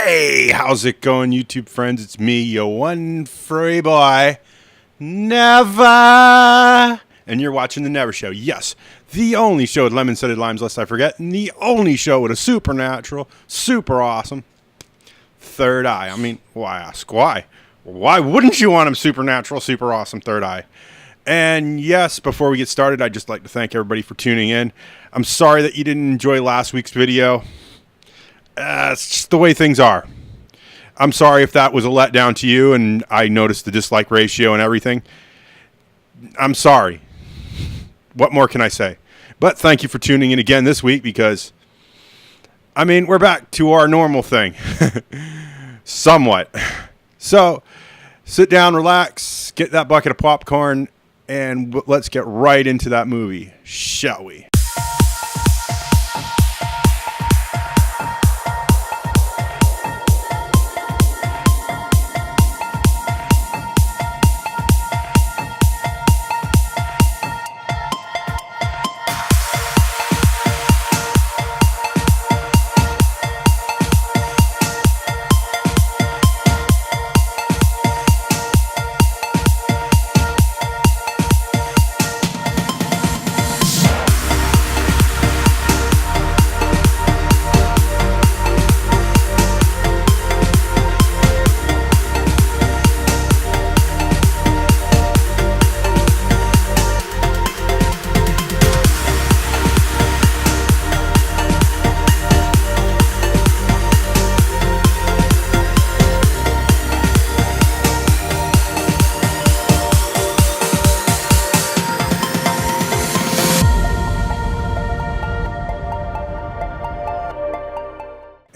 Hey, how's it going, YouTube friends? It's me, your one free boy, Never. And you're watching The Never Show. Yes, the only show with lemon-scented limes, lest I forget, and the only show with a supernatural, super awesome third eye. I mean, why ask? Why? Why wouldn't you want a supernatural, super awesome third eye? And yes, before we get started, I'd just like to thank everybody for tuning in. I'm sorry that you didn't enjoy last week's video. It's just the way things are. I'm sorry if that was a letdown to you and I noticed the dislike ratio and everything. I'm sorry. What more can I say? But thank you for tuning in again this week because, I mean, we're back to our normal thing. Somewhat. So, sit down, relax, get that bucket of popcorn, and let's get right into that movie, shall we?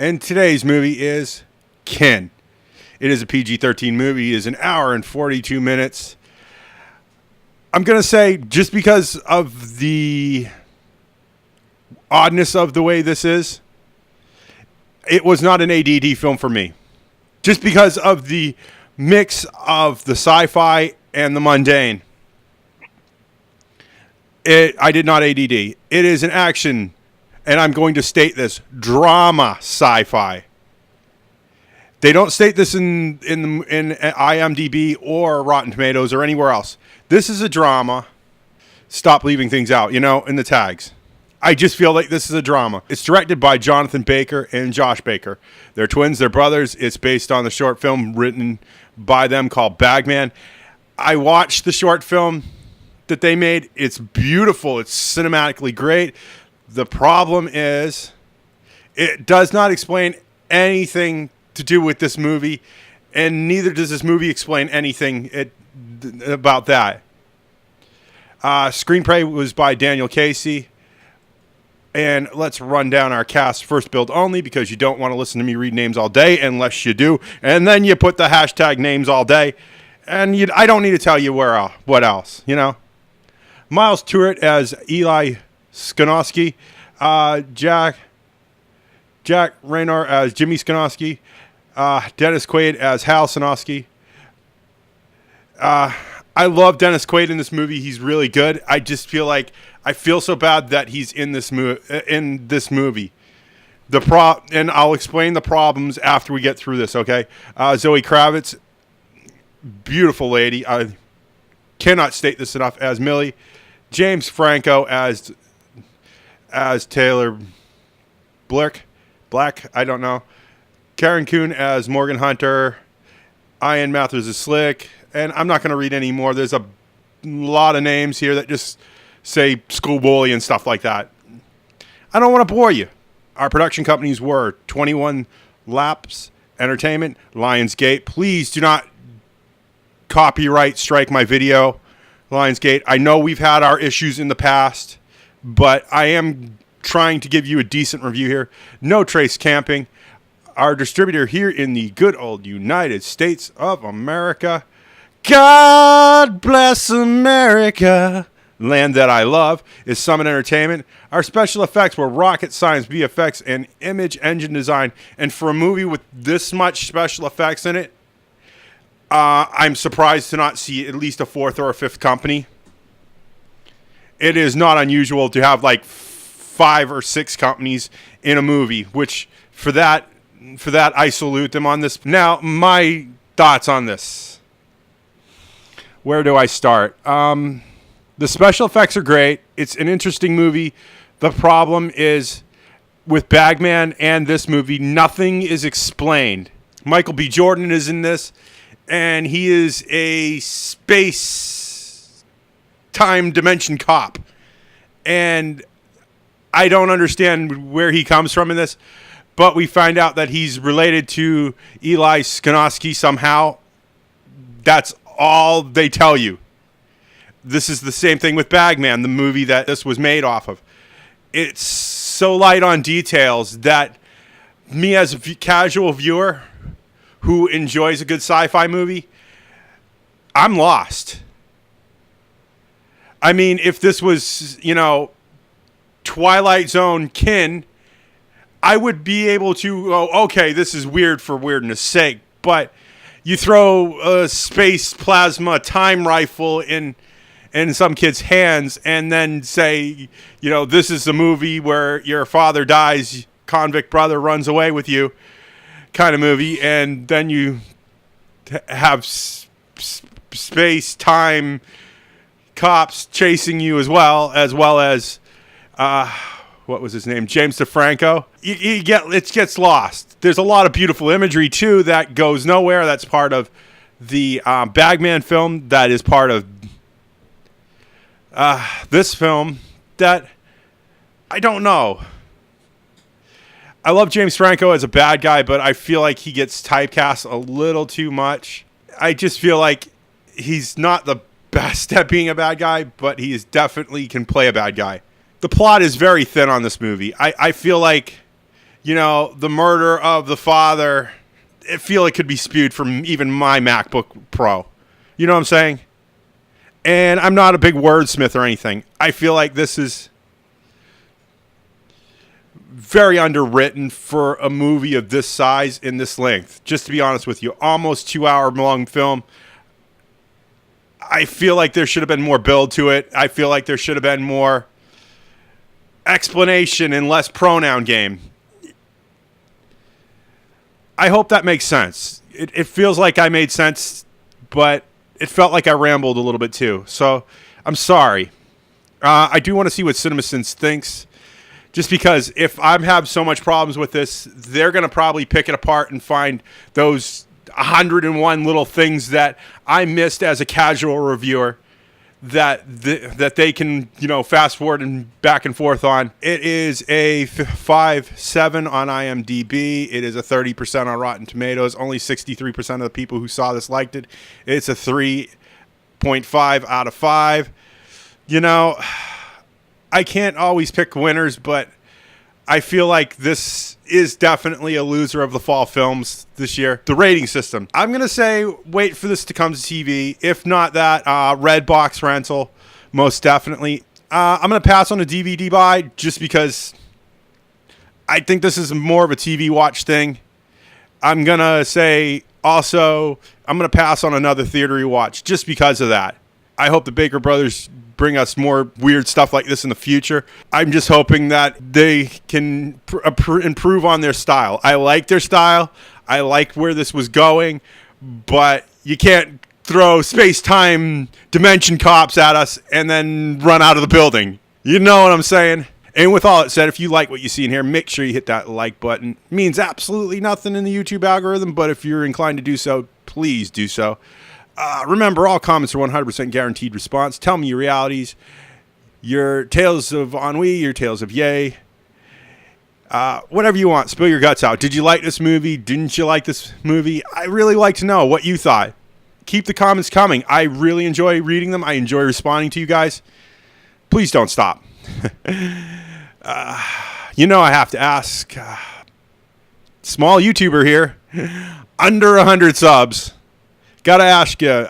And today's movie is Kin. It is a PG-13 movie. It is an hour and 42 minutes. I'm going to say, just because of the oddness of the way this is, it was not an ADD film for me. Just because of the mix of the sci-fi and the mundane. I did not ADD. It is an action, and I'm going to state this, drama sci-fi. They don't state this in IMDb or Rotten Tomatoes or anywhere else. This is a drama. Stop leaving things out, in the tags. I just feel like this is a drama. It's directed by Jonathan Baker and Josh Baker. They're twins, they're brothers. It's based on the short film written by them called Bagman. I watched the short film that they made. It's beautiful. It's cinematically great. The problem is, it does not explain anything to do with this movie, and neither does this movie explain anything about that. Screenplay was by Daniel Casey, and let's run down our cast first build only, because you don't want to listen to me read names all day unless you do, and then you put the hashtag names all day, and I don't need to tell you what else, Myles Truittr as Eli Skonosky, Jack Reynor as Jimmy Skonosky, Dennis Quaid as Hal Skonosky. I love Dennis Quaid in this movie. He's really good. I just feel like I feel so bad that he's in this movie. And I'll explain the problems after we get through this. Okay, Zoë Kravitz, beautiful lady. I cannot state this enough, as Millie. James Franco as Taylor Black, I don't know. Karen Kuhn as Morgan Hunter. Ian Mathers as Slick. And I'm not going to read any more. There's a lot of names here that just say school bully and stuff like that. I don't want to bore you. Our production companies were 21 Laps Entertainment, Lionsgate. Please do not copyright strike my video, Lionsgate. I know we've had our issues in the past, but I am trying to give you a decent review here. No Trace Camping. Our distributor here in the good old United States of America. God bless America, land that I love, is Summit Entertainment. Our special effects were rocket science, VFX, and image engine design. And for a movie with this much special effects in it, I'm surprised to not see at least a fourth or a fifth company. It is not unusual to have like 5 or 6 companies in a movie, which for that for that, I salute them on this. Now, my thoughts on this. Where do I start? The special effects are great. It's an interesting movie. The problem is with Bagman and this movie, nothing is explained. Michael B. Jordan is in this, and he is a space time dimension cop. And I don't understand where he comes from in this, but we find out that he's related to Eli Skonosky somehow. That's all they tell you. This is the same thing with Bagman, the movie that this was made off of. It's so light on details that me as a casual viewer who enjoys a good sci-fi movie, I'm lost. I mean, if this was, Twilight Zone kin, I would be able to go, okay, this is weird for weirdness sake, but you throw a space plasma time rifle in some kid's hands and then say, this is a movie where your father dies, convict brother runs away with you kind of movie, and then you have space time cops chasing you as well as what was his name? James DeFranco. It gets lost. There's a lot of beautiful imagery too that goes nowhere. That's part of the Bagman film. That is part of this film. That I don't know. I love James Franco as a bad guy, but I feel like he gets typecast a little too much. I just feel like he's not the best at being a bad guy, but he is definitely can play a bad guy. The plot is very thin on this movie. I feel like, the murder of the father, I feel it could be spewed from even my MacBook Pro. You know what I'm saying? And I'm not a big wordsmith or anything. I feel like this is very underwritten for a movie of this size in this length. Just to be honest with you, almost 2 hour long film. I feel like there should have been more build to it. I feel like there should have been more explanation and less pronoun game. I hope that makes sense. It feels like I made sense, but it felt like I rambled a little bit too. So I'm sorry. I do want to see what CinemaSins thinks. Just because if I have so much problems with this, they're going to probably pick it apart and find those 101 little things that I missed as a casual reviewer that they can, fast forward and back and forth on. It is a 5.7 on IMDb. It is a 30% on Rotten Tomatoes. Only 63% of the people who saw this liked it. It's a 3.5 out of 5. I can't always pick winners, but I feel like this is definitely a loser of the fall films this year. The rating system. I'm going to say wait for this to come to TV. If not that, Red Box rental, most definitely. I'm going to pass on a DVD buy just because I think this is more of a TV watch thing. I'm going to say also I'm going to pass on another theater rewatch just because of that. I hope the Baker Brothers bring us more weird stuff like this in the future. I'm just hoping that they can improve on their style. I like their style. I like where this was going, but you can't throw space-time dimension cops at us and then run out of the building. You know what I'm saying? And with all that said, if you like what you see in here, make sure you hit that like button. It means absolutely nothing in the YouTube algorithm, but if you're inclined to do so, please do so. Remember, all comments are 100% guaranteed response. Tell me your realities, your tales of ennui, your tales of yay. Whatever you want. Spill your guts out. Did you like this movie? Didn't you like this movie? I really like to know what you thought. Keep the comments coming. I really enjoy reading them. I enjoy responding to you guys. Please don't stop. I have to ask. Small YouTuber here. Under 100 subs. Gotta ask you,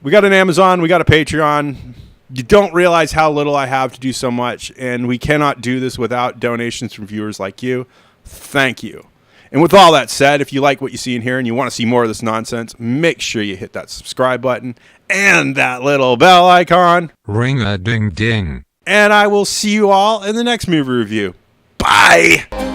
we got an Amazon, we got a Patreon. You don't realize how little I have to do so much, and we cannot do this without donations from viewers like you. Thank you. And with all that said, if you like what you see in here and you want to see more of this nonsense, make sure you hit that subscribe button and that little bell icon. Ring-a-ding-ding. And I will see you all in the next movie review. Bye!